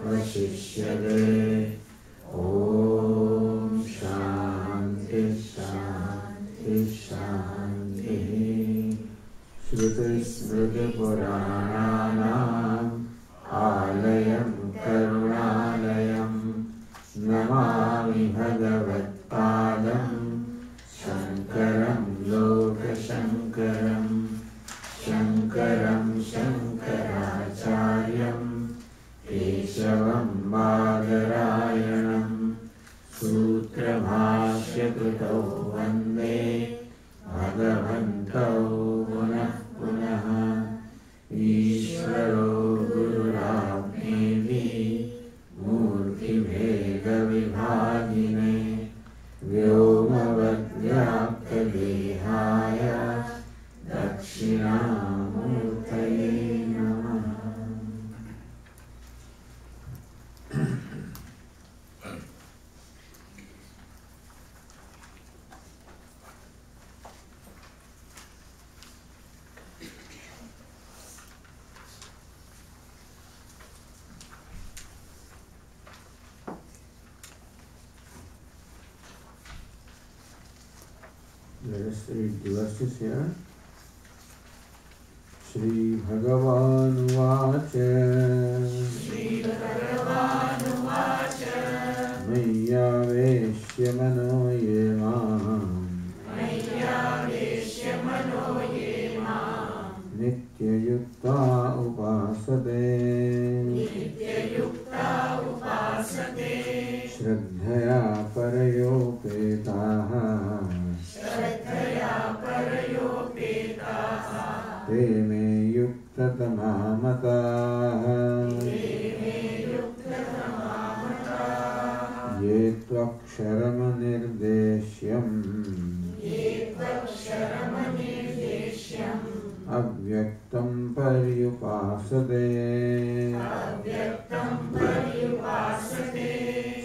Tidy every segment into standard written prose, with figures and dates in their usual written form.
vashishyate. Om Shanti Shanti Shanti. Shruti Smriti Purananam Alayam Karunalayam Namami Bhagavad Padam Shankaram Lokashankaram Shankaram Shankaracharyam Keshavam Badarayanam Sutra Bhashya Krutau Vande Bhagavantau Punah Punaha Ishvaro Gururabnevi Murti Bheda Vibhagine Vyomavadhyapta Dehaya Dakshinamurtaye Namaha. Let us read the verses here. Shri Bhagavan Vacha Maya Veshya Mano Yemam Nitya Yukta Upasade Shraddhaya Parayopetaha Te me yuktatama mataha Ye tvaksharam nirdeshyam Avyaktam paryupasade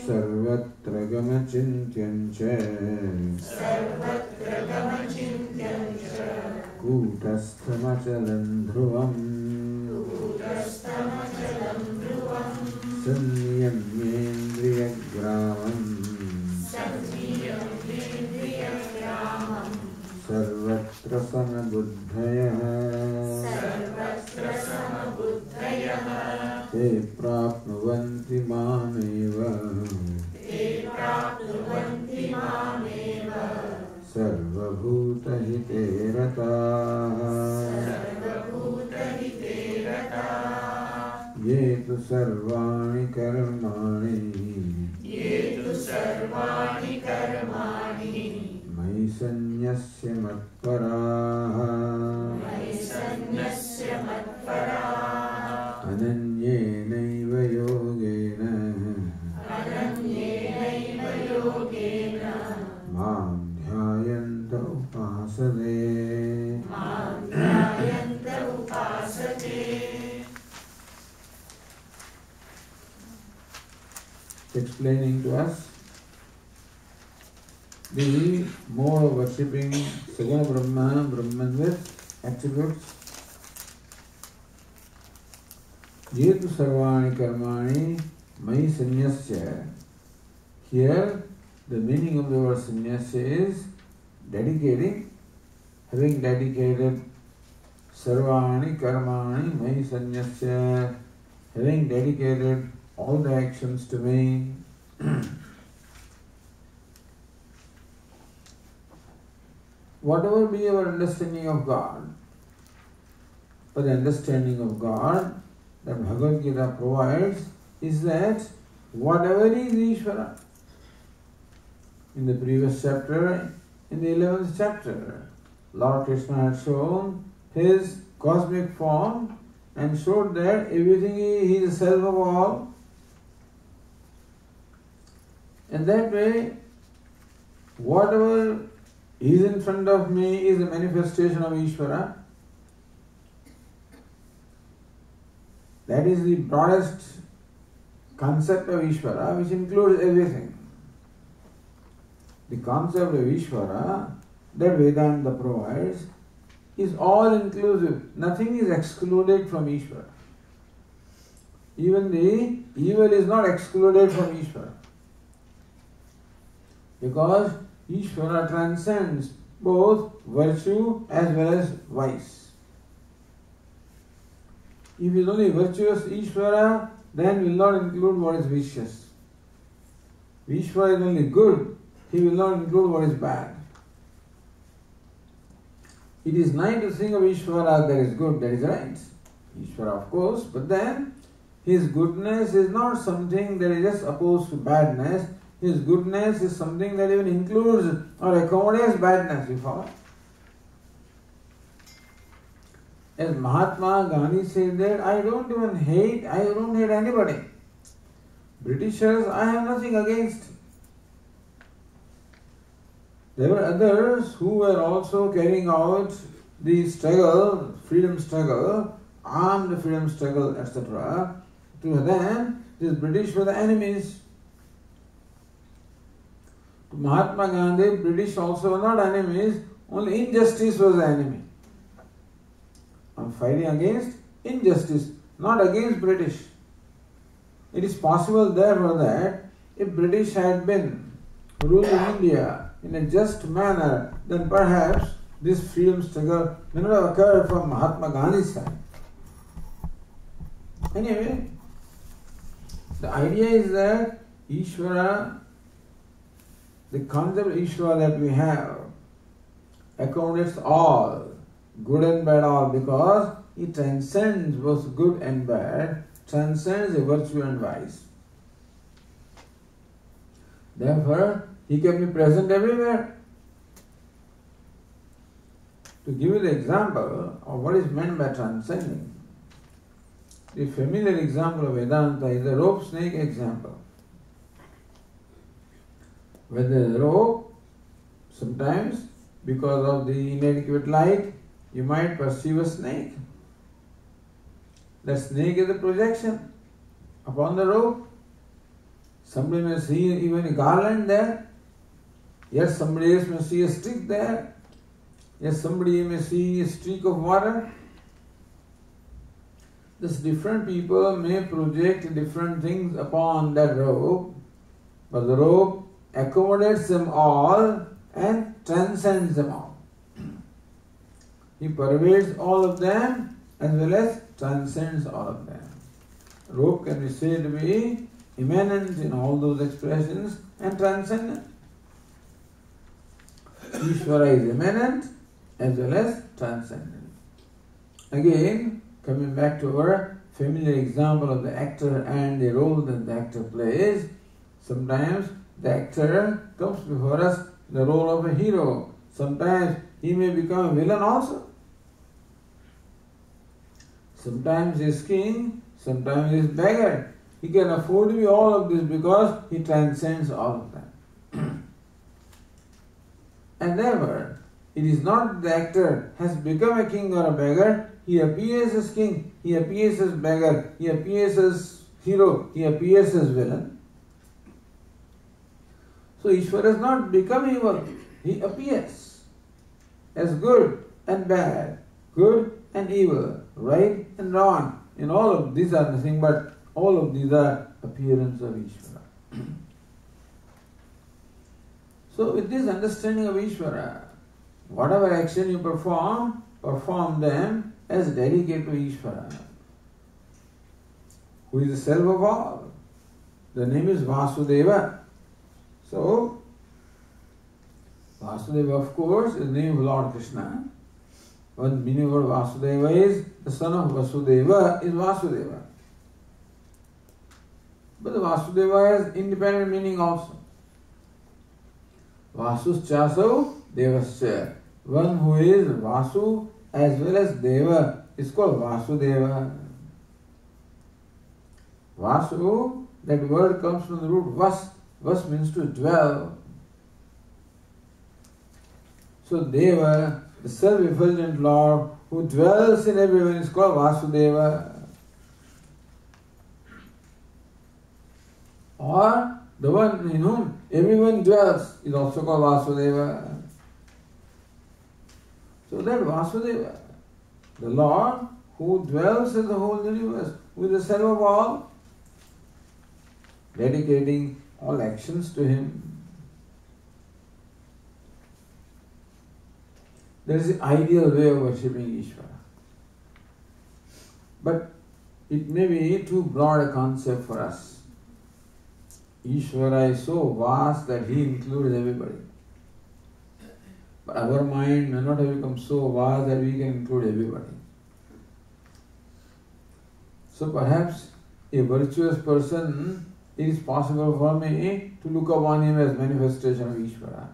Sarvatra gamachintyancha Kutastamachalam dhruvam Sanyamyendriyagramam Sarvatra samabuddhayah Te prapnuvanti mameva Sarvabhuta hite rataha Ye tu sarvani karmani Mai sanyasya matparaha Ananyenaiva yogena Mam dhyayanta upasade Explaining to us the mode of worshipping Saguna Brahma, Brahman with attributes. Yetu sarvani karmani mai sanyasya. Here the meaning of the word sanyasya is dedicating, having dedicated sarvani karmani mai sanyasya, having dedicated all the actions to me. Whatever be our understanding of God, but the understanding of God that Bhagavad Gita provides is that whatever is Ishvara. In the previous chapter, in the 11th chapter, Lord Krishna had shown his cosmic form and showed that everything he is the self of all. And that way, whatever is in front of me is a manifestation of Ishvara. That is the broadest concept of Ishvara, which includes everything. The concept of Ishvara that Vedanta provides is all inclusive. Nothing is excluded from Ishvara. even the evil is not excluded from Ishvara. Because Ishvara transcends both virtue as well as vice. If it is only virtuous Ishvara, then will not include what is vicious. If Ishvara is only good, he will not include what is bad. It is nice to think of Ishvara that is good, that is right. Ishvara, of course, but then his goodness is not something that is just opposed to badness. His goodness is something that even includes or accommodates badness, you follow? As Mahatma Gandhi said that, I don't hate anybody. Britishers, I have nothing against. There were others who were also carrying out the struggle, freedom struggle, armed freedom struggle, etc. To them, these British were the enemies. To Mahatma Gandhi, British also were not enemies, only injustice was the enemy. I'm fighting against injustice, not against British. It is possible therefore that if British had been ruling India in a just manner, then perhaps this freedom struggle may not have occurred from Mahatma Gandhi's side. Anyway, the idea is that Ishvara, the concept of Ishvara that we have, accommodates all, good and bad all, because it transcends both good and bad, transcends the virtue and vice. Therefore, he can be present everywhere. To give you the example of what is meant by transcending, the familiar example of Vedanta is the rope snake example. When there is a rope, sometimes because of the inadequate light, you might perceive a snake. The snake is a projection upon the rope. Somebody may see even a garland there. Yes, somebody else may see a stick there. Yes, somebody may see a streak of water. Thus, different people may project different things upon that rope, but the rope accommodates them all and transcends them all. He pervades all of them as well as transcends all of them. Rope can be said to be immanent in all those expressions and transcendent. Ishvara is immanent as well as transcendent. Again, coming back to our familiar example of the actor and the role that the actor plays, sometimes the actor comes before us in the role of a hero. Sometimes he may become a villain also. Sometimes he is king, sometimes he is beggar. He can afford to be all of this because he transcends all of them. And therefore, it is not the actor has become a king or a beggar. He appears as king, he appears as beggar, he appears as hero, he appears as villain. So Ishvara has not become evil. He appears as good and bad, good and evil, right and wrong. And all of these are nothing but all of these are appearance of Ishvara. So with this understanding of Ishvara, whatever action you perform them as dedicated to Ishvara, who is the self of all. The name is Vasudeva. So, Vasudeva, of course, is the name of Lord Krishna. One meaning of Vasudeva is the son of Vasudeva is Vasudeva. But the Vasudeva has independent meaning also. Vasuschaso Devasya. One who is Vasu as well as Deva is called Vasudeva. Vasu, that word comes from the root Vas. Vas means to dwell. So Deva, the self-effulgent Lord who dwells in everyone, is called Vasudeva. Or the one in whom everyone dwells is also called Vasudeva. So that Vasudeva, the Lord who dwells in the whole universe, who is the server of all, dedicating all actions to Him. That is the ideal way of worshipping Ishvara. But it may be too broad a concept for us. Ishvara is so vast that He includes everybody. But our mind may not have become so vast that we can include everybody. So perhaps a virtuous person, it is possible for me to look upon him as manifestation of Ishvara.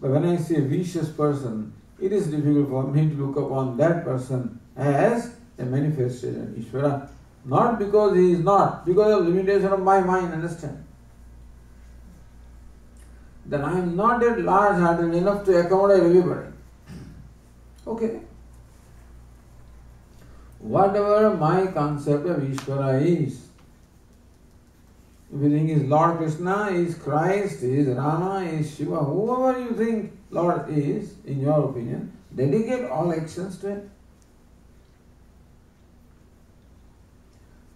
But when I see a vicious person, it is difficult for me to look upon that person as a manifestation of Ishvara. Not because he is not, because of limitation of my mind, understand? Then I am not that large-hearted enough to accommodate everybody. Okay. Whatever my concept of Ishvara is, if you think is Lord Krishna, is Christ, is Rama, is Shiva, whoever you think Lord is, in your opinion, dedicate all actions to Him.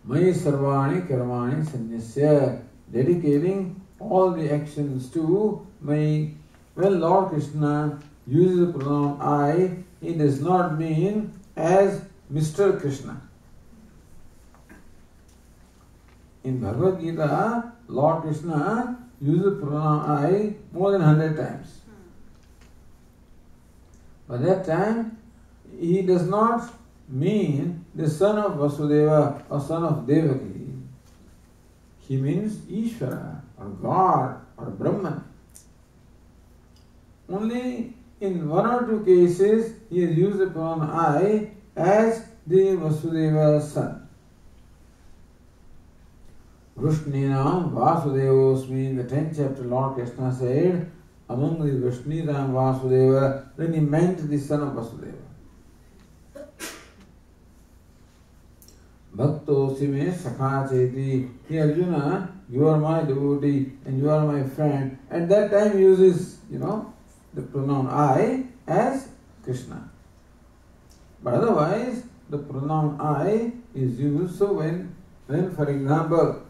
Mai sarvani karmani sanyasya, dedicating all the actions to Mai. When Lord Krishna uses the pronoun I, it does not mean as Mr. Krishna. In Bhagavad Gita, Lord Krishna uses the pronoun I more than 100 times. By that time, He does not mean the son of Vasudeva or son of Devaki. He means Ishvara or God or Brahman. Only in one or two cases he has used the pronoun I as the Vasudeva's son. Vrishninam Vasudevosmi, in the 10th chapter, Lord Krishna said, among the Vrishninam Vasudeva, then he meant the son of Vasudeva. Bhaktosi me sakha cheti. Hey Arjuna, you are my devotee and you are my friend. At that time he uses, the pronoun I as Krishna. But otherwise, the pronoun I is used. So when for example,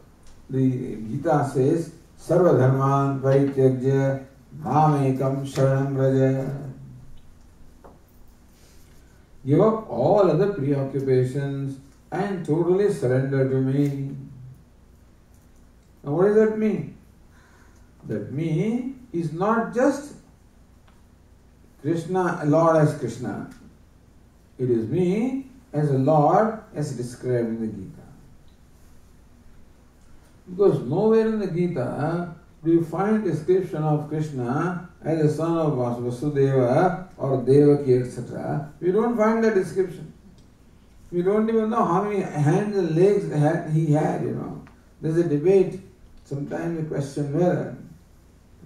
the Gita says, Sarva dharman parityajya mamekam sharanam vraja. Give up all other preoccupations and totally surrender to me. Now what does that mean? That me is not just Krishna, Lord as Krishna. It is me as a Lord as described in the Gita. Because nowhere in the Gita do you find description of Krishna as a son of Vasudeva or Devaki, etc. We don't find that description. We don't even know how many hands and legs he had, There's a debate, sometimes a question whether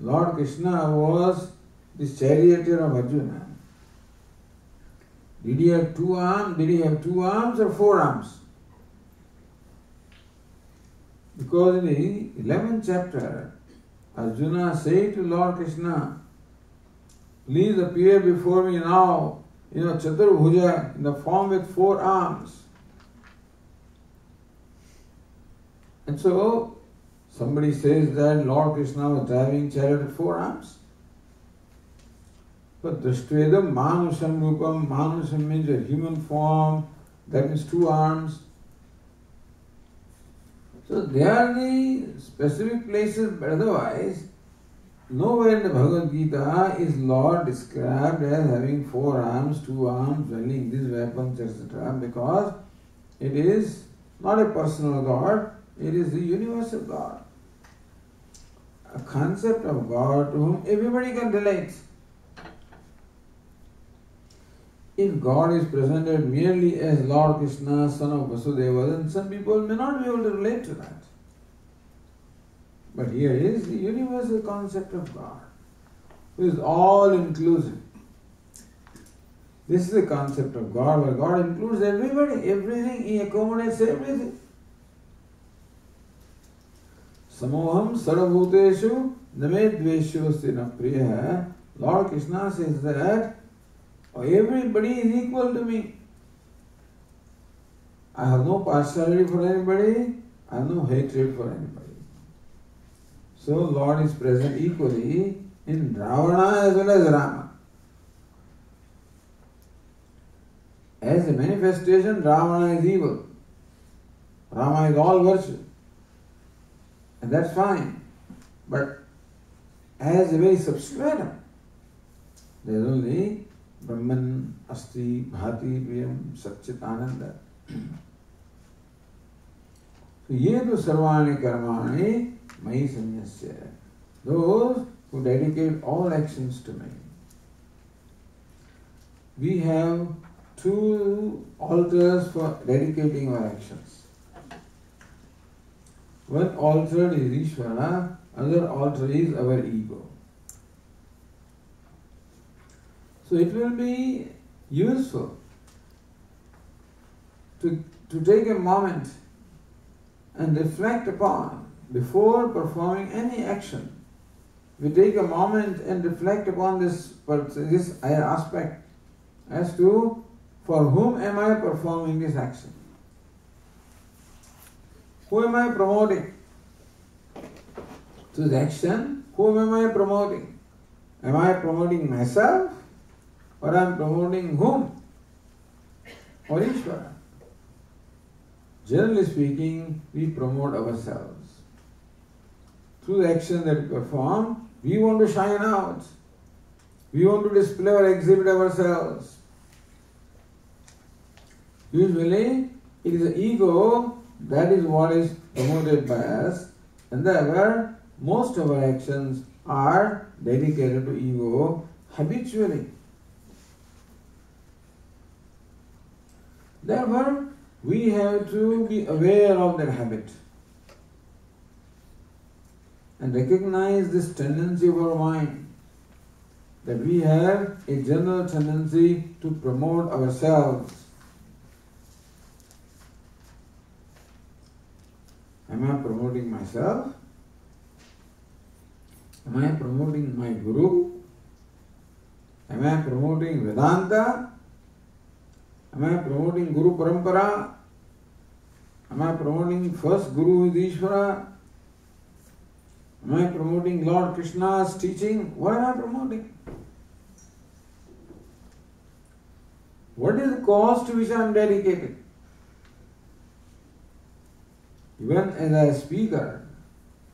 Lord Krishna was the charioteer of Arjuna. Did he have two arms? Did he have 2 arms or 4 arms? Because in the 11th chapter, Arjuna said to Lord Krishna, please appear before me now, Chaturbhuja, in the form with 4 arms. And so, somebody says that Lord Krishna was driving chariot with 4 arms. But Drishtvedam Manusham Rupam, Manusham means a human form, that means 2 arms. So they are the specific places, but otherwise, nowhere in the Bhagavad Gita is Lord described as having 4 arms, 2 arms, wielding these weapons, etc. Because it is not a personal God, it is the universal God. A concept of God to whom everybody can relate. If God is presented merely as Lord Krishna, son of Vasudeva, then some people may not be able to relate to that. But here is the universal concept of God, who is all-inclusive. This is the concept of God, where God includes everybody, everything, He accommodates everything. Samoham sarvabhuteshu name dveshu sena priya. Lord Krishna says that everybody is equal to me. I have no partiality for anybody, I have no hatred for anybody. So Lord is present equally in Ravana as well as Rama. As a manifestation, Ravana is evil. Rama is all virtue. And that's fine. But as a very substratum, there is only Brahman, Asti, Bhati, Priyam, Satchit, Ananda. So, ye tu sarvani karmani mahi sanyasya. Those who dedicate all actions to me. We have two altars for dedicating our actions. One altar is Ishvara, other altar is our ego. So it will be useful to take a moment and reflect upon, before performing any action, we take a moment and reflect upon this aspect as to for whom am I performing this action? Who am I promoting? Through the action, whom am I promoting? Am I promoting myself or am I promoting whom? Or Ishvara? Generally speaking, we promote ourselves. Through the action that we perform, we want to shine out. We want to display or exhibit ourselves. Usually, it is the ego that is what is promoted by us, and therefore, most of our actions are dedicated to ego habitually. Therefore, we have to be aware of that habit and recognize this tendency of our mind, that we have a general tendency to promote ourselves. Am I promoting myself? Am I promoting my Guru? Am I promoting Vedanta? Am I promoting Guru Parampara? Am I promoting first Guru is Ishvara? Am I promoting Lord Krishna's teaching? What am I promoting? What is the cause to which I am dedicated? Even as a speaker,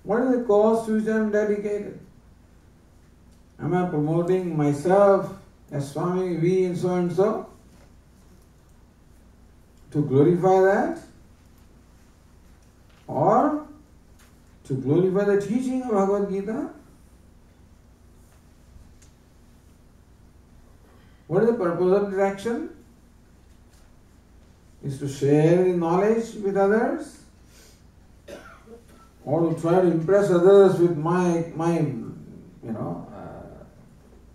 what is the cause to which I am dedicated? Am I promoting myself as Swami, we and so? To glorify that? Or to glorify the teaching of Bhagavad Gita? What is the purpose of this action? Is to share the knowledge with others? Or to try to impress others with my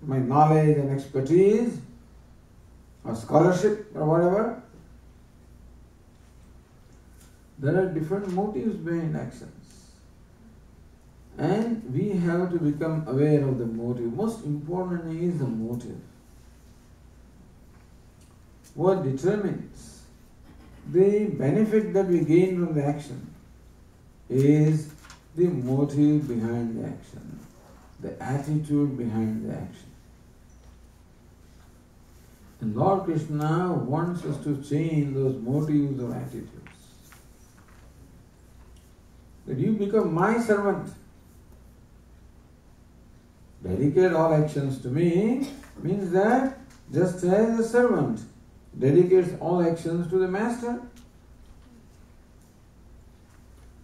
knowledge and expertise or scholarship or whatever? There are different motives behind actions. And we have to become aware of the motive. Most importantly is the motive. What determines the benefit that we gain from the action is the motive behind the action, the attitude behind the action. And Lord Krishna wants us to change those motives or attitudes. That you become my servant. Dedicate all actions to me means that just as a servant dedicates all actions to the master,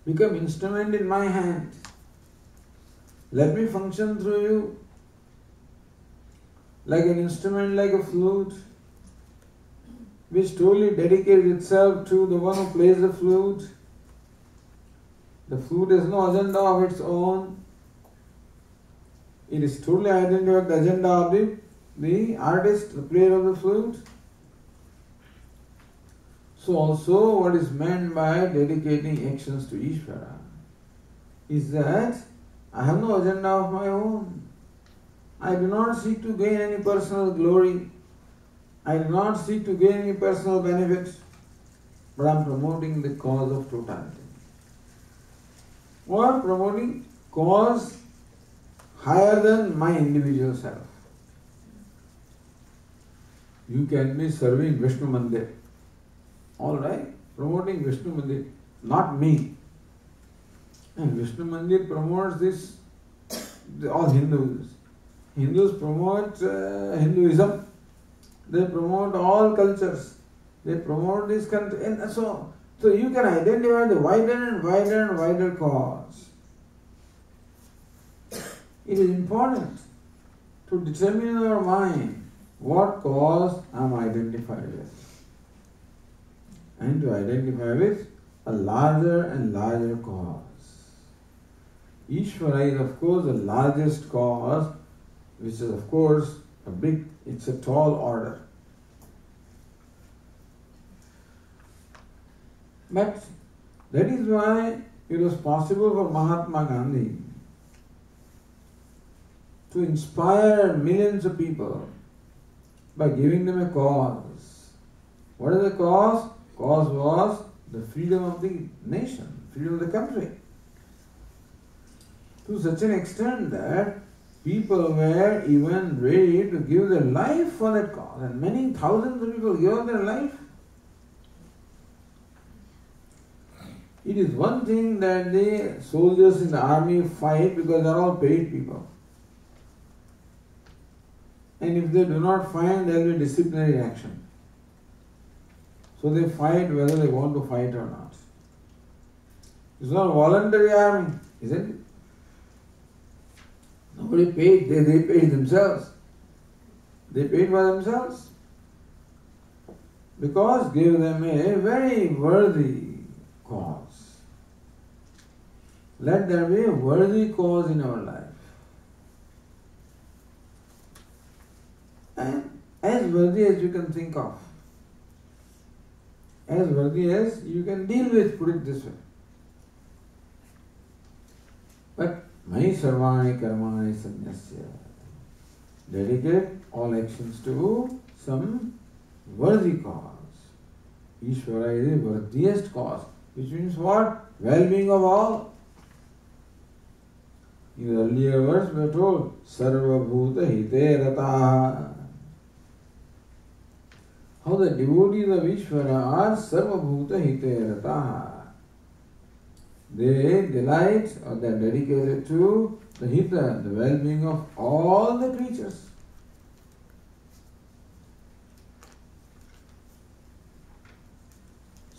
become instrument in my hand. Let me function through you like an instrument, like a flute, which totally dedicates itself to the one who plays the flute. The flute has no agenda of its own. It is totally identical with the agenda of the artist, the player of the flute. So also what is meant by dedicating actions to Ishvara is that I have no agenda of my own. I do not seek to gain any personal glory. I do not seek to gain any personal benefit. but I am promoting the cause of totality. Or promoting cause higher than my individual self. You can be serving Vishnu Mandir. Alright? Promoting Vishnu Mandir, not me. And Vishnu Mandir promotes this, all Hindus. Hindus promote Hinduism. They promote all cultures. They promote this country. And so you can identify the wider and wider and wider cause. It is important to determine in our mind what cause I am identified with. And to identify with a larger and larger cause. Ishvara is of course the largest cause, which is of course it's a tall order. But that is why it was possible for Mahatma Gandhi to inspire millions of people by giving them a cause. What is the cause? Cause was the freedom of the nation, freedom of the country. To such an extent that people were even ready to give their life for that cause, and many thousands of people gave their life. It is one thing that the soldiers in the army fight because they are all paid people. And if they do not fight, there will be disciplinary action. So they fight whether they want to fight or not. It's not a voluntary army, isn't it? Nobody paid, they paid themselves. They paid for themselves. Because gave them a very worthy cause. Let there be a worthy cause in our life. And as worthy as you can think of. As worthy as you can deal with, put it this way. But Mai sarvani karmani sanyasya. Dedicate all actions to some worthy cause. Ishvara is the worthiest cause, which means what? Well-being of all. In the earlier verse we are told, Sarva Bhuta Hite Rataha. How the devotees of Ishvara are Sarva Bhuta Hite Rataha. They delight or they are dedicated to the Hita, the well-being of all the creatures.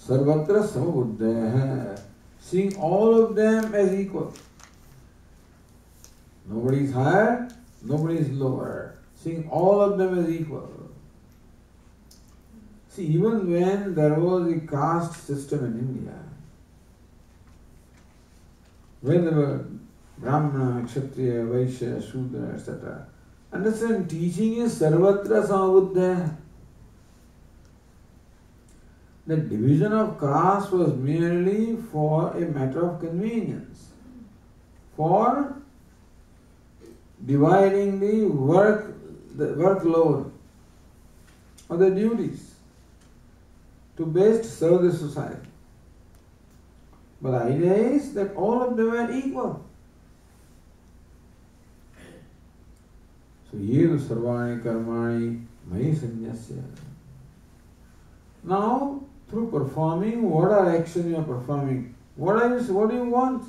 Sarvatra Samabuddha, seeing all of them as equal. Nobody is higher, nobody is lower. Seeing all of them as equal. See, even when there was a caste system in India, when there were Brahmana, Kshatriya, Vaishya, Shudra, etc., understand, teaching is Sarvatra Samabuddha. The division of caste was merely for a matter of convenience, for dividing the workload or the duties to best serve the society. But the idea is that all of them are equal. So, yedu sarvani karmani mai sanyasya. Now, through performing, what are actions you are performing? What do you want?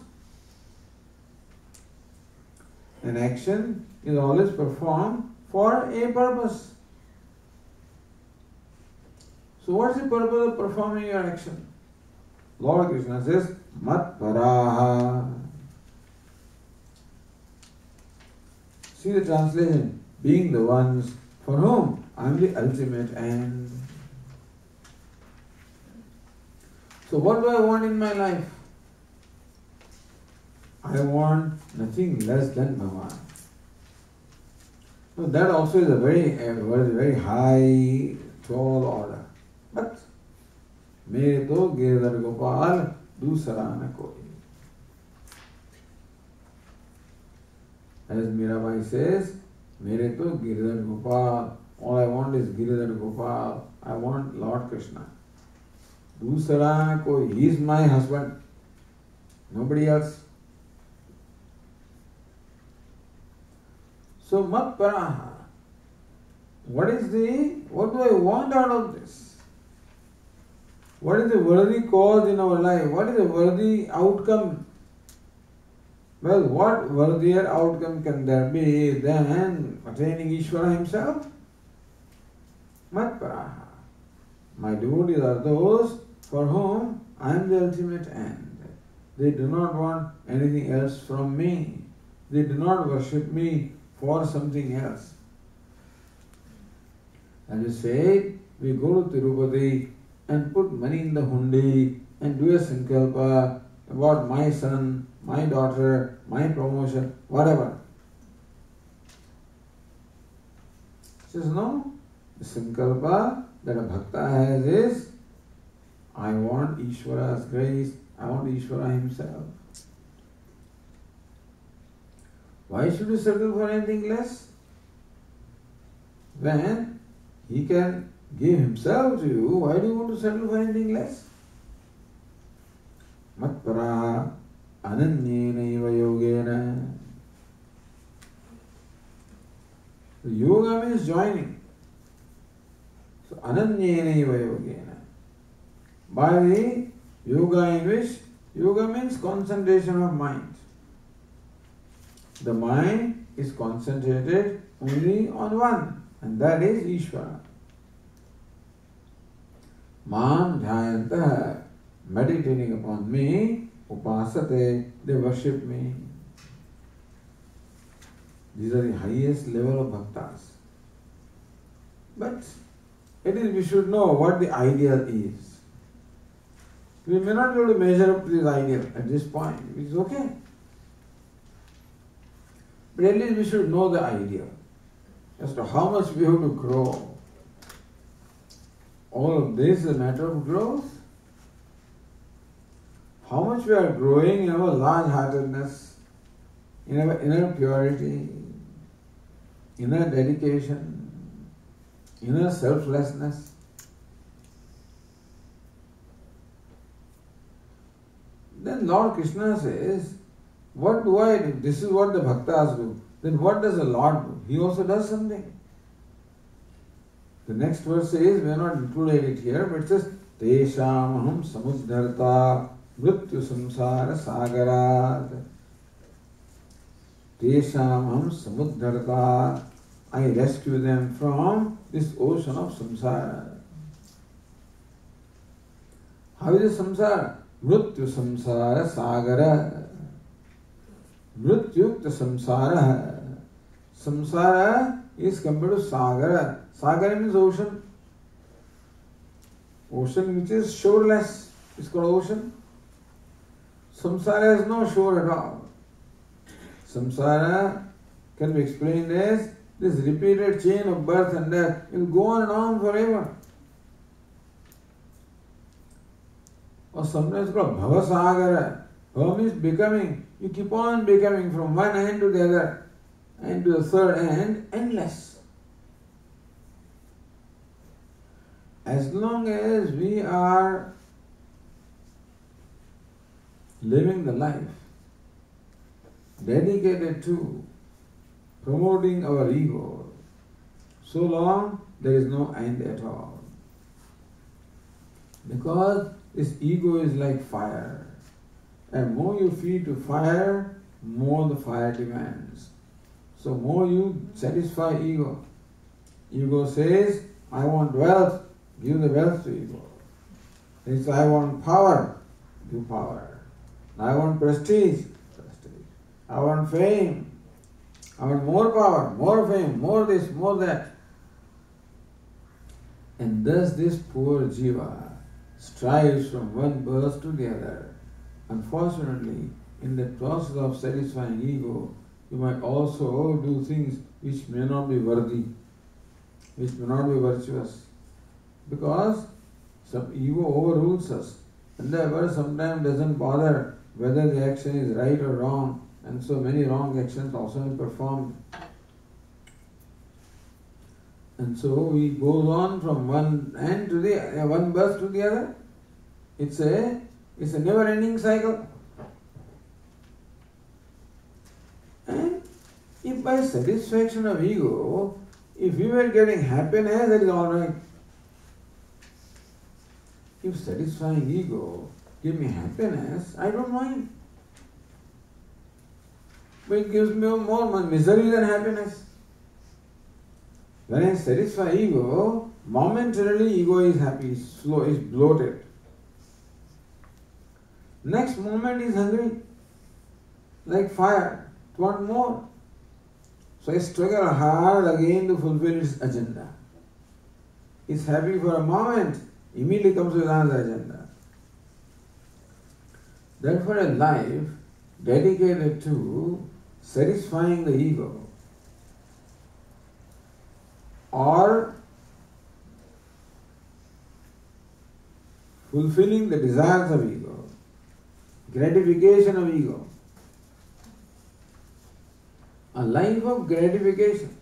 An action is always performed for a purpose. So what is the purpose of performing your action? Lord Krishna says, Mat Paraha. See the translation, being the ones for whom I am the ultimate end. So what do I want in my life? I want nothing less than Bhagavan. So that also is a very high, tall order. But mere to Giridhar Gopal dusara na koi. As Mirabai says, mere to Giridhar Gopal. All I want is Giridhar Gopal. I want Lord Krishna. दूसरा कोई, he is my husband, nobody else. So mat paraha. What do I want out of this? What is the worthy cause in our life? What is the worthy outcome? Well, what worthier outcome can there be than attaining Ishvara himself? Mat paraha. My devotees are those for whom I am the ultimate end. They do not want anything else from me. They do not worship me for something else. As you say, we go to Tirupati and put money in the hundi and do a sankalpa about my son, my daughter, my promotion, whatever. He says, no, the sankalpa that a bhakta has is, I want Ishvara's grace, I want Ishvara himself. Why should you settle for anything less? When he can give himself to you, why do you want to settle for anything less? Matpara ananyena iva yogena. So yoga means joining. So ananyena iva yogena. By the yoga in which, yoga means concentration of mind. The mind is concentrated only on one, and that is Ishvara. Mam dhyantaha, meditating upon me, upasate, they worship me. These are the highest level of bhaktas. But it is, we should know what the ideal is. We may not be able to measure up to this ideal at this point, which is okay. But at least we should know the ideal as to how much we have to grow. All of this is a matter of growth. How much we are growing in our large-heartedness, in our inner purity, inner dedication, inner selflessness. Then Lord Krishna says, what do I do? This is what the bhaktas do. Then what does the Lord do? He also does something. The next verse says, we are not included it here, but it says, Teshamaham samudharta mrityu samsara sagarat. Teshamaham samudharta. I rescue them from this ocean of samsara. How is it samsara? Mrityu samsara sagara. Mrityukta samsara. Samsara is compared to sagara. Sagara means ocean. Ocean which is shoreless is called ocean. Samsara has no shore at all. Samsara can be explained as this repeated chain of birth and death. It will go on and on forever. Or sometimes called bhavasagara. Bhava means becoming. You keep on becoming from one end to the other, and to the third end, endless. As long as we are living the life dedicated to promoting our ego, so long there is no end at all. Because this ego is like fire. And more you feed to fire, more the fire demands. So more you satisfy ego. Ego says, I want wealth, give the wealth to ego. It says, I want power, give power. I want prestige, prestige. I want fame, I want more power, more fame, more this, more that. And thus this poor jiva strives from one birth to the other. Unfortunately, in the process of satisfying ego, you might also do things which may not be worthy, which may not be virtuous. Because some ego overrules us, and therefore sometimes doesn't bother whether the action is right or wrong, and so many wrong actions also are performed. And so we go on from one end to the one birth to the other. It's a never-ending cycle. And if by satisfaction of ego, if we were getting happiness, that is all right. If satisfying ego give me happiness, I don't mind. But it gives me more misery than happiness. When I satisfy ego, momentarily ego is happy, is slow, is bloated. Next moment is hungry, like fire, to want more. So I struggle hard again to fulfill its agenda. It's happy for a moment, immediately comes with another agenda. Therefore, a life dedicated to satisfying the ego or fulfilling the desires of ego, gratification of ego, a life of gratification.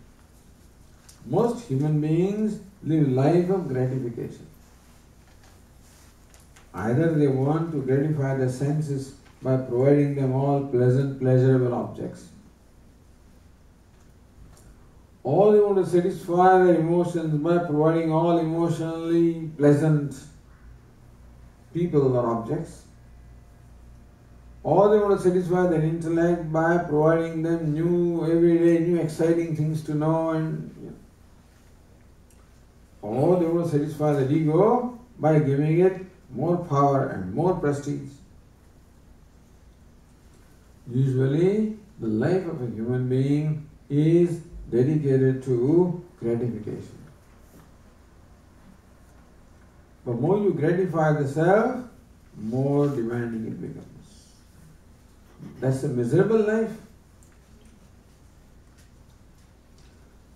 Most human beings live a life of gratification. Either they want to gratify the senses by providing them all pleasant, pleasurable objects, or they want to satisfy their emotions by providing all emotionally pleasant people or objects, or they want to satisfy their intellect by providing them new, everyday, new exciting things to know, and or they want to satisfy their ego by giving it more power and more prestige. Usually, the life of a human being is dedicated to gratification. The more you gratify the self, more demanding it becomes. That's a miserable life.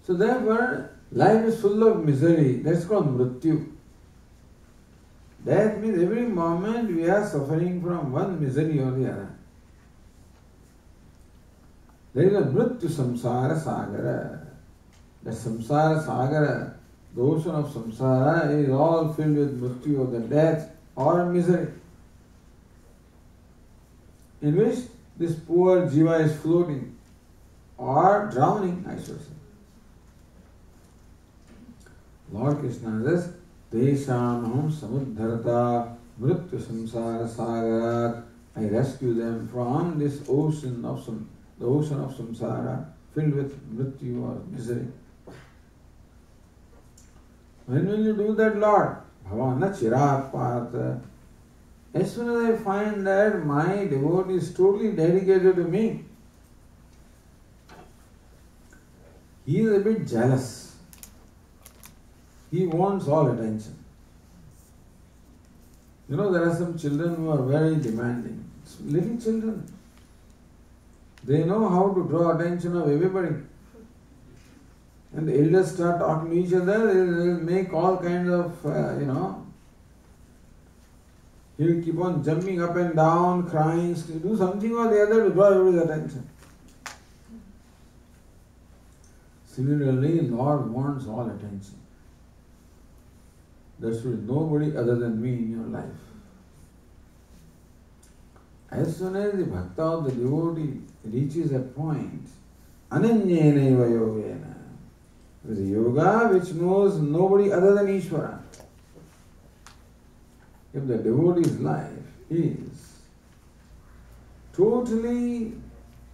So therefore, life is full of misery. That's called mrityu. That means every moment we are suffering from one misery or the other. There is a mrityu samsara sagara. The samsara sagara, the ocean of samsara, is all filled with mrityu, of the death or misery, in which this poor jiva is floating or drowning, I should say. Lord Krishna says, Teshamaham samudharata mrityu samsara sagarat. I rescue them from this ocean of the ocean of samsara filled with mrityu or misery. When will you do that, Lord? Bhavana chirat parata. As soon as I find that my devotee is totally dedicated to me, he is a bit jealous. He wants all attention. You know, there are some children who are very demanding. Little children. They know how to draw attention of everybody. And the elders start talking to each other, they will make all kinds of, he will keep on jumping up and down, crying, do something or the other to draw everybody's attention. Similarly, Lord wants all attention. There should be nobody other than me in your life. As soon as the bhakta or the devotee reaches a point, ananyenaiva yogena, with a yoga which knows nobody other than Ishvara. If the devotee's life is totally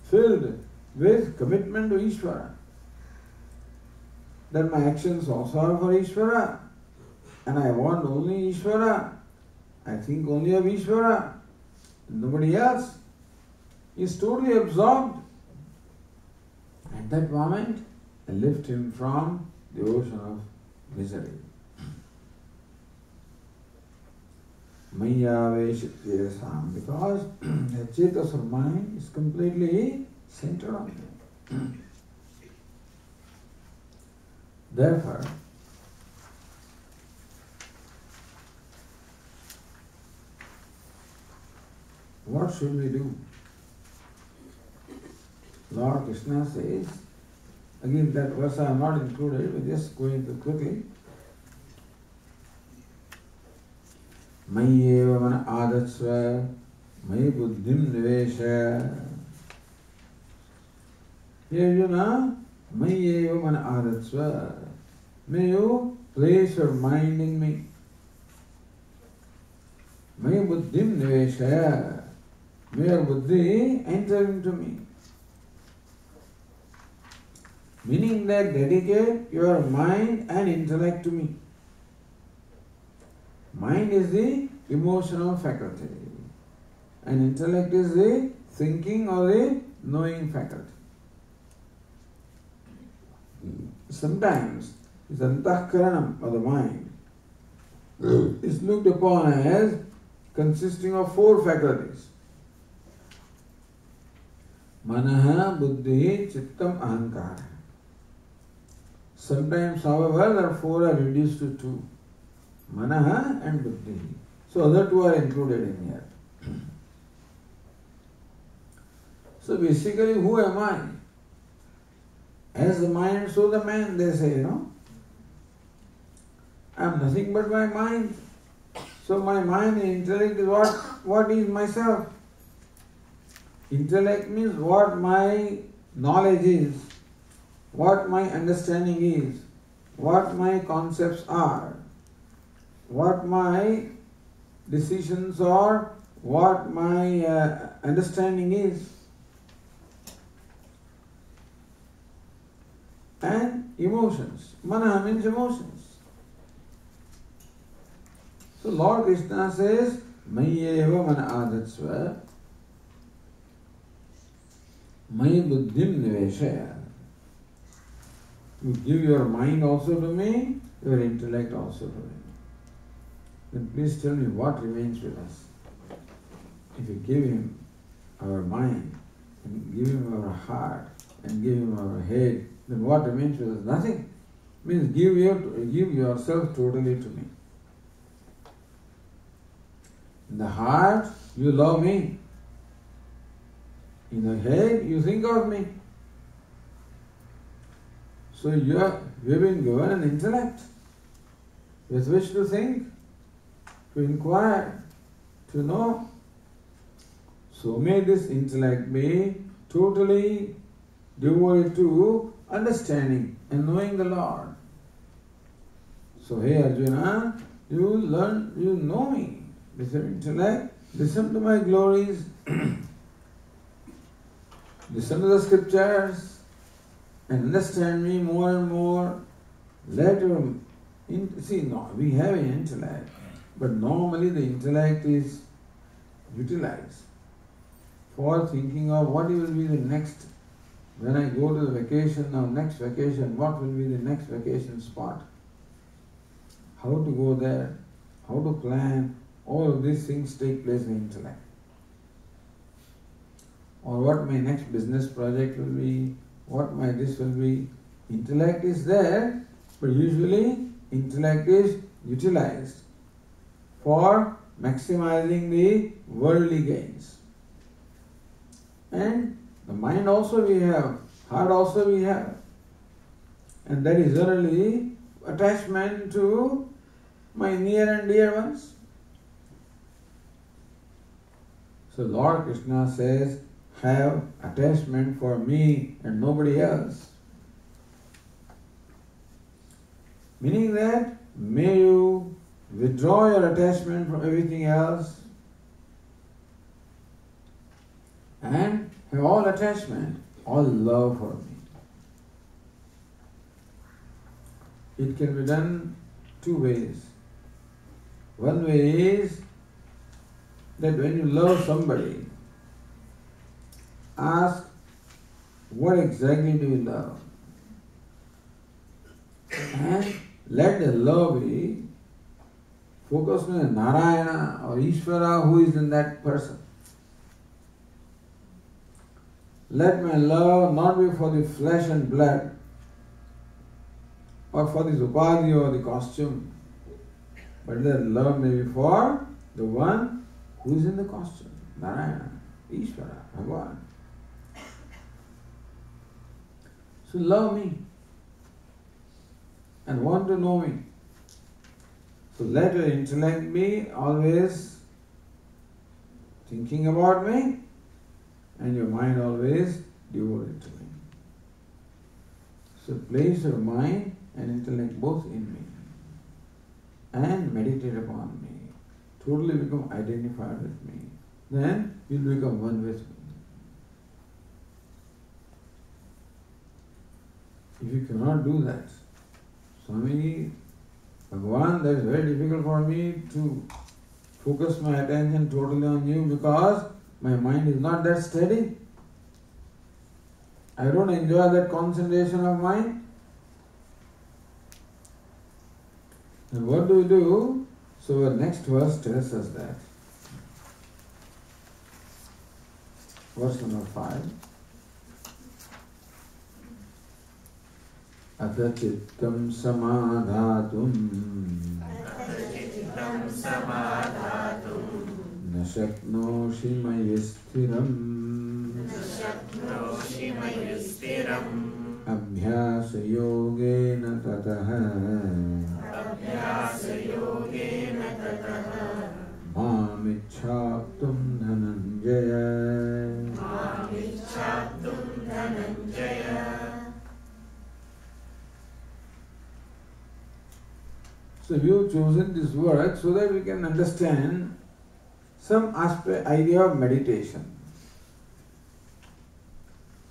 filled with commitment to Ishvara, then my actions also are for Ishvara, and I want only Ishvara, I think only of Ishvara, nobody else, is totally absorbed. At that moment, I lift him from the ocean of misery. Maya Veshityasam, because the chetas of mind is completely centered on him. Therefore, what should we do? Lord Krishna says, again that verse I have not included, we're just going to quickly. Mayyeva mana adatsva, May buddhim nivesha. Here you know, Mayyeva mana adatsva. May you place your mind in me. May buddhim nivesha. May your buddhi enter into me. Meaning that dedicate your mind and intellect to me. Mind is the emotional faculty and intellect is the thinking or the knowing faculty. Sometimes the antahkaranam or the mind is looked upon as consisting of 4 faculties. Manaha, buddhi, chittam, ahankara. Sometimes, however, the 4 are reduced to 2. Manaha and buddhi. So other 2 are included in here. So basically, who am I? As the mind, so the man, they say, I am nothing but my mind. So my mind and intellect is what is myself. Intellect means what my knowledge is, what my understanding is, what my concepts are, what my decisions are, what my understanding is. And emotions. Manaha means emotions. So Lord Krishna says, Mayyeva mana adatsva, May buddhim niveshaya. You give your mind also to me, your intellect also to me. Then please tell me what remains with us. If you give him our mind, and give him our heart, and give him our head, then what remains with us? Nothing. Means give yourself totally to me. In the heart, you love me. In the head, you think of me. So you have been given an intellect with which to think, to inquire, to know. So may this intellect be totally devoted to understanding and knowing the Lord. So hey Arjuna, you know me. With your intellect, listen to my glories, listen to the scriptures, and understand me more and more. We have an intellect, but normally the intellect is utilized for thinking of what will be the next. When I go to the vacation, now next vacation, what will be the next vacation spot? How to go there, how to plan, all of these things take place in intellect. Or what my next business project will be, what my this will be. Intellect is there, but usually intellect is utilized for maximizing the worldly gains. And the mind also we have, heart also we have. And that is generally attachment to my near and dear ones. So Lord Krishna says, have attachment for me and nobody else. Meaning that, may you withdraw your attachment from everything else and have all attachment, all love for me. It can be done 2 ways. One way is that when you love somebody, ask, what exactly do you love? And let the love be focused on Narayana or Ishvara who is in that person. Let my love not be for the flesh and blood or for this upadhi or the costume, but let love may be for the one who is in the costume, Narayana, Ishvara, Bhagwan. So love me and want to know me. So let your intellect be always thinking about me and your mind always devoted to me. So place your mind and intellect both in me and meditate upon me. Totally become identified with me. Then you will become one with me. If you cannot do that, Swami, Bhagavan, that is very difficult for me to focus my attention totally on you because my mind is not that steady. I don't enjoy that concentration of mind. And what do we do? So the next verse tells us that. Verse number 5. Atha chittam samadhatum na shaknoshi mayi sthiram abhyasa yogena tataha mamichhaptum dhananjaya. So we have chosen this word so that we can understand some idea of meditation.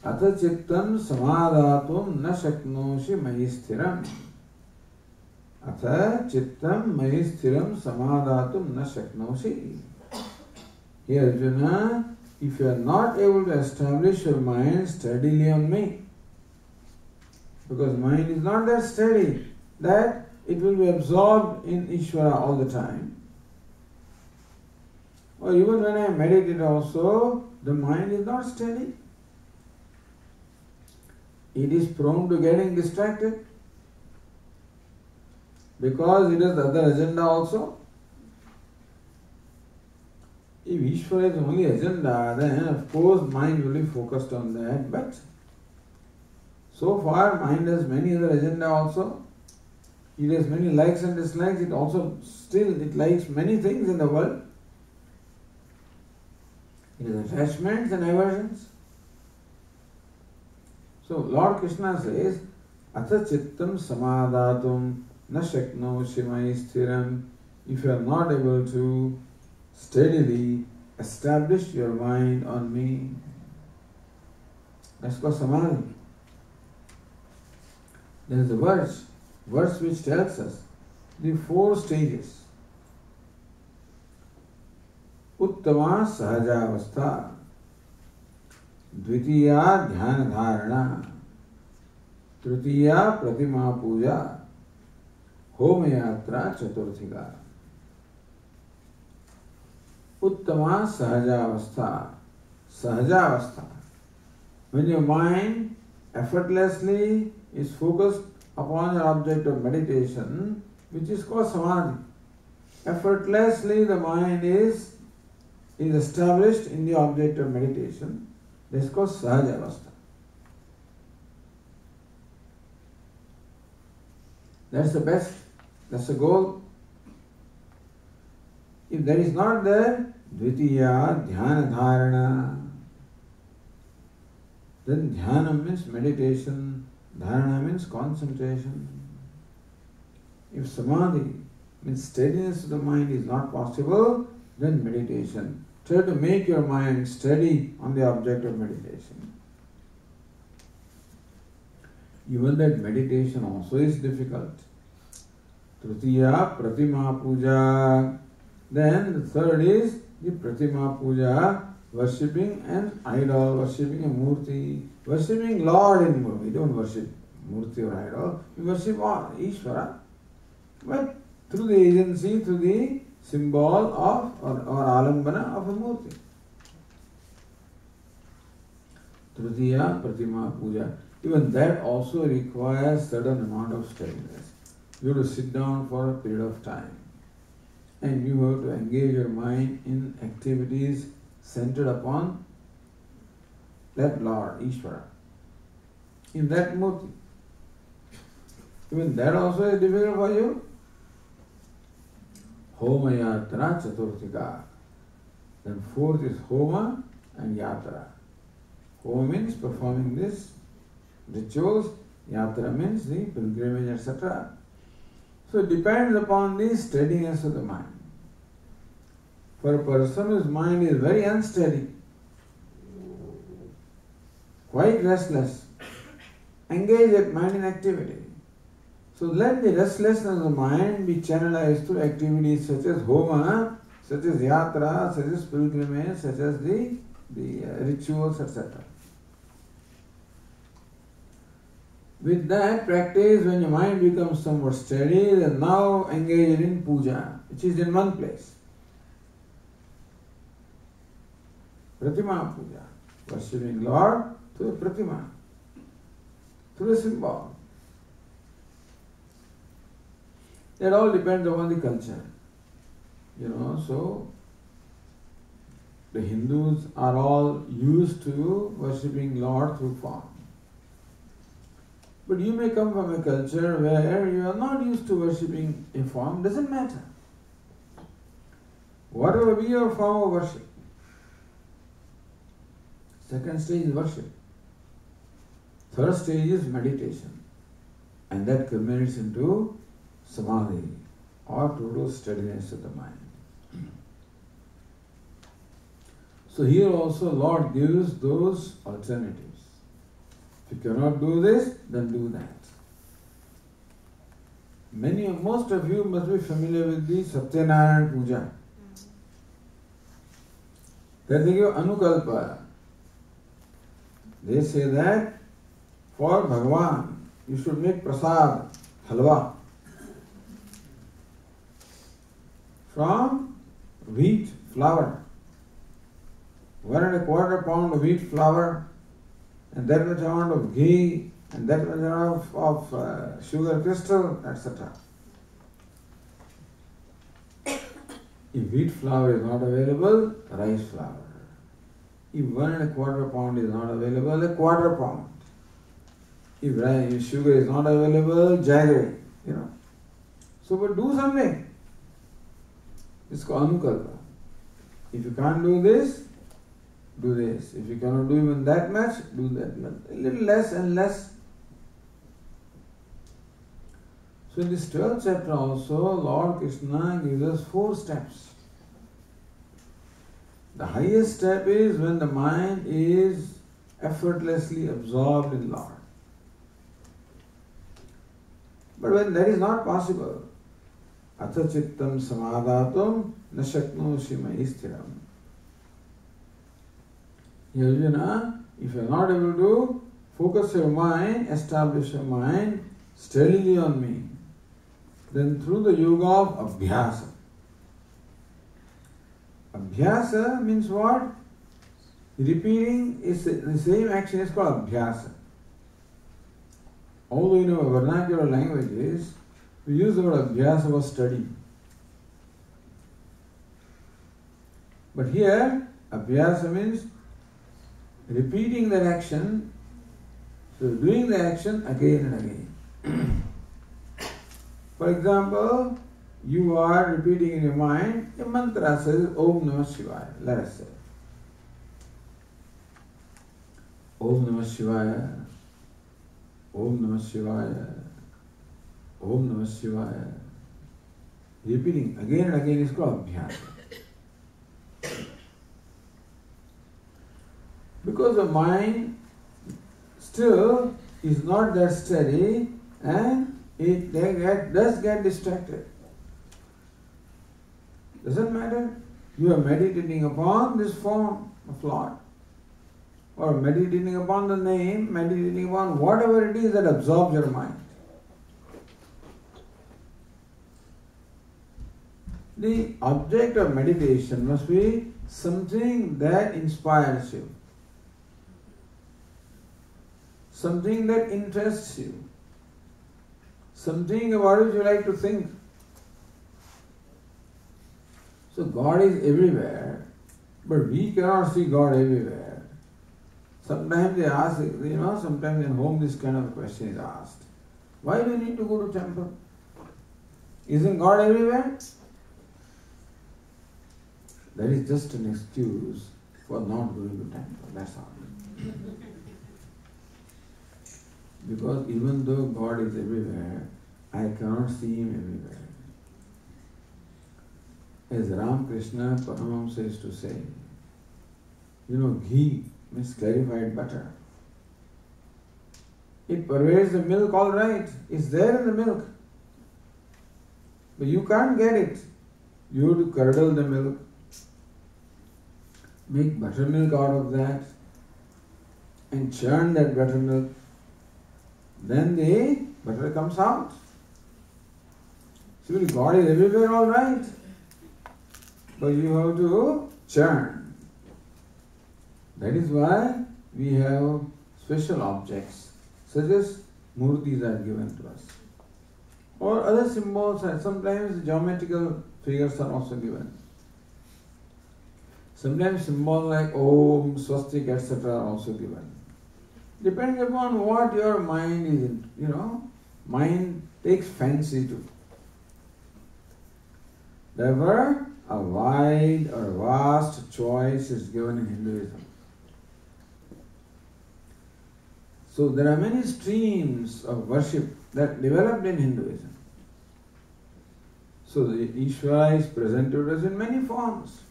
Atha chittam samadhatum na shaknoshi mayi sthiram. Atha chittam mayi sthiram samadhatum na shaknoshi. Here Arjuna, if you are not able to establish your mind steadily on me, because mind is not that steady, that it will be absorbed in Ishvara all the time. Or even when I meditate also, the mind is not steady. It is prone to getting distracted because it has the other agenda also. If Ishvara is the only agenda, then of course mind will be focused on that. But so far mind has many other agenda also. It has many likes and dislikes. It also still likes many things in the world. It has attachments and aversions. So Lord Krishna says, Atha chittam samadhatum na shaknoshi mayi sthiram. If you are not able to steadily establish your mind on me, that's called samadhi. There is a verse which tells us the 4 stages. Uttama sahajavastha, dvitiya dhyana dharana, tritiya pratima puja, homayatra chaturthika. Uttama sahajavastha. Sahajavastha. When your mind effortlessly is focused upon your object of meditation, which is called samadhi. Effortlessly the mind is established in the object of meditation. This is called sahajavastha. That's the best. That's the goal. If that is not there, dvitiya dhyana dharana. Then dhyana means meditation. Dharana means concentration. If samadhi means steadiness of the mind is not possible, then meditation. Try to make your mind steady on the object of meditation. Even that meditation also is difficult. Tritiya pratima puja. Then the third is the pratima puja, worshipping an idol, worshipping a murti, worshipping Lord in murti. We don't worship murti or idol. We worship Ishvara, but through the agency, through the symbol of or alambana of a murti. Tritiya pratima puja. Even that also requires certain amount of steadiness. You have to sit down for a period of time. And you have to engage your mind in activities centered upon that Lord, Ishvara, in that murti. Even that also is difficult for you. Homa Yatra Chaturthika. Then fourth is Homa and Yatra. Homa means performing these rituals, Yatra means the pilgrimage, etc. So it depends upon the steadiness of the mind. For a person whose mind is very unsteady, quite restless, engage that mind in activity. So let the restlessness of the mind be channelized through activities such as Homa, such as Yatra, such as pilgrimage, such as the rituals, etc. With that practice, when your mind becomes somewhat steady, then now engage in puja, which is in one place. Pratima puja, worshipping Lord through a pratima, through a symbol. That all depends upon the culture. So the Hindus are all used to worshipping Lord through form. But you may come from a culture where you are not used to worshipping a form, doesn't matter. Whatever be your form of worship. Second stage is worship. Third stage is meditation. And that culminates into samadhi or total steadiness of the mind. So here also Lord gives those alternatives. If you cannot do this, then do that. Most of you must be familiar with the Satyanarayana Puja. That they give Anukalpa. They say that for Bhagwan, you should make prasad, halwa, from wheat flour. 1 1/4 pound of wheat flour, and that much amount of ghee, and that much amount of sugar crystal, etc. If wheat flour is not available, rice flour. If 1 1/4 pound is not available, 1/4 pound. If sugar is not available, jaggery, So, but do something. It's called Anukalpa. If you can't do this, do this. If you cannot do even that much, do that much. A little less and less. So in this 12th chapter also, Lord Krishna gives us 4 steps. The highest step is when the mind is effortlessly absorbed in Lord. But when that is not possible, atha chittam samadhatum na shaknosi mayi sthiram. Arjuna, if you are not able to focus your mind, establish your mind steadily on me, then through the yoga of abhyasa. Abhyasa means what? Repeating is the same action is called abhyasa. Although in our vernacular languages, we use the word abhyasa for study. But here, abhyasa means repeating that action, so doing the action again and again. For example, you are repeating in your mind a mantra says Om Namah Shivaya, let us say. Om Namah Shivaya, Om Namah Shivaya, Om Namah Shivaya. Repeating again and again is called abhyasa. Because the mind still is not that steady and it does get distracted. Doesn't matter. You are meditating upon this form of Lord, or meditating upon the name, meditating upon whatever it is that absorbs your mind. The object of meditation must be something that inspires you, something that interests you, something about which you like to think. So God is everywhere, but we cannot see God everywhere. Sometimes they ask, sometimes in home this kind of question is asked. Why do you need to go to temple? Isn't God everywhere? that is just an excuse for not going to temple, that's all. Because even though God is everywhere, I cannot see Him everywhere. As Ramakrishna Paramahamsa used to say, ghee means clarified butter. It pervades the milk all right, it's there in the milk. But you can't get it. You have to curdle the milk, make buttermilk out of that, and churn that buttermilk. Then the butter comes out. See, God is everywhere all right, but you have to churn. That is why we have special objects, such as murtis are given to us. Or other symbols, and sometimes geometrical figures are also given. Sometimes symbols like Om, Swastik, etc. are also given. Depending upon what your mind is in, mind takes fancy to. Therefore, a wide or vast choice is given in Hinduism. So there are many streams of worship that developed in Hinduism. So the Ishvara is presented to us in many forms.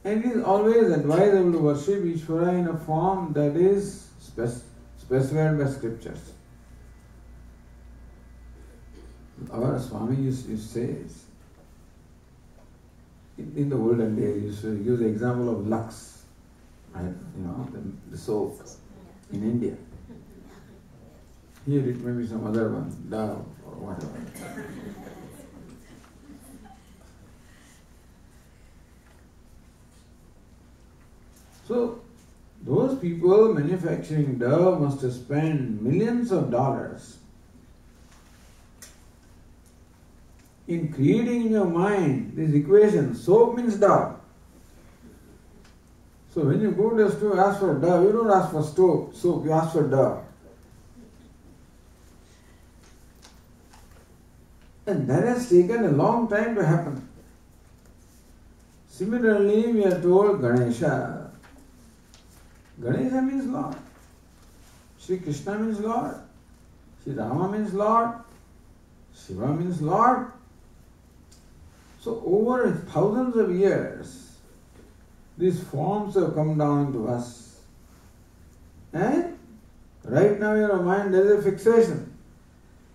And it is always advisable to worship Ishvara in a form that is specified by scriptures. Our Swami used to say, in the olden days, used to use the example of Lux, the soap in India. Here it may be some other one, Dove or whatever. So, those people manufacturing Dove must have spent millions of dollars in creating in your mind this equation, soap means Dove. So when you go to the store, ask for Dove, you don't ask for soap, you ask for Dove. And that has taken a long time to happen. Similarly, we are told Ganesha. Ganesha means Lord. Sri Krishna means Lord. Sri Rama means Lord. Shiva means Lord. So over thousands of years, these forms have come down to us. And right now in your mind there is a fixation.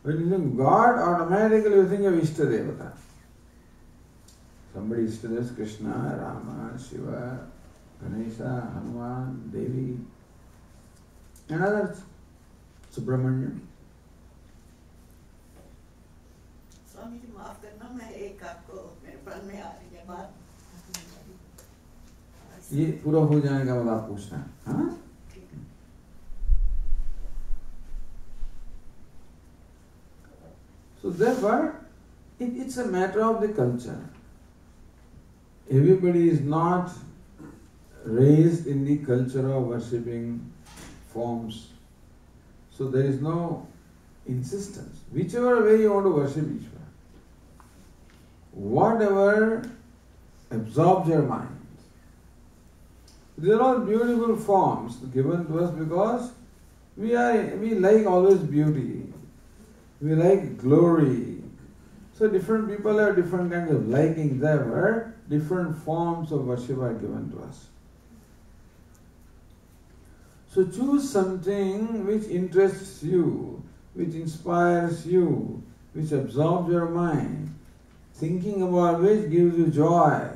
When you think God, automatically you think of Ishtadevata. Somebody Ishtadeva is Krishna, Rama, Shiva, Ganesha, Hanuman, Devi, and others. Subramanya. Swami ji माफ करना, मैं एक आपको मेरे मन में आ रही है बात. ये पूरा हो जाएगा बाद आप पूछना, हाँ? So therefore, it's a matter of the culture. Everybody is not raised in the culture of worshipping forms. So there is no insistence. Whichever way you want to worship Ishvara, whatever absorbs your mind. These are all beautiful forms given to us because we like always beauty. We like glory. So different people have different kinds of likings. Therefore, different forms of worship are given to us. So choose something which interests you, which inspires you, which absorbs your mind, thinking about which gives you joy.